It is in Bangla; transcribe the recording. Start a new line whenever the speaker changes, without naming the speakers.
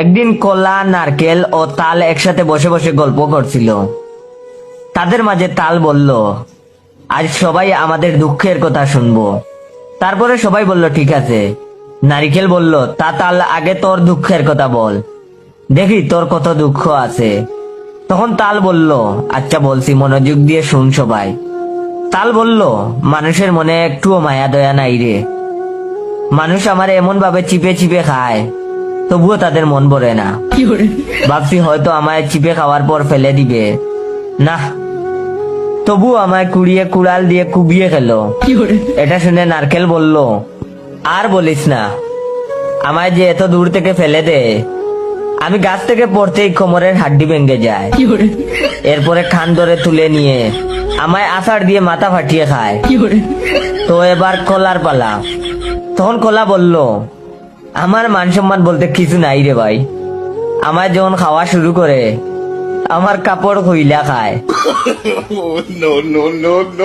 একদিন কলা, নারকেল ও তাল একসাথে বসে বসে গল্প করছিল। তাদের মাঝে তাল বলল, আজ সবাই আমাদের দুঃখের কথা শুনবো। তারপরে সবাই বলল ঠিক আছে। নারিকেল বলল, তা তাল আগে তোর দুঃখের কথা বল, দেখি তোর কত দুঃখ আছে। তখন তাল বলল, আচ্ছা বলছি, মনোযোগ দিয়ে শুন সবাই। তাল বলল, মানুষের মনে একটুও মায়া দয়া নাই রে। মানুষ আমার এমন ভাবে চিপে চিপে খায়, তবুও তাদের মন ভরে না। ভাবছি হয়তো আমায় চিপে খাওয়ার পর ফেলে দিবে, না, তবু আমায় কুড়িয়ে কুড়াল দিয়ে কুবিয়ে খেলো। এটা শুনে নারকেল বলল, আর বলিস না, আমায় যে এত দূর থেকে ফেলে দে, আমি গাছ থেকে পড়তেই কোমরের হাড্ডি ভেঙে যায়। এরপরে খান ধরে তুলে নিয়ে আমায় আষাঢ় দিয়ে মাথা ফাটিয়ে খায়। তো এবার কলার পালা। তখন কলা বলল, আমার মান সম্মান বলতে কিছু নাই রে ভাই। আমায় যখন খাওয়া শুরু করে, আমার কাপড় হইলা খায়।
no, no, no, no.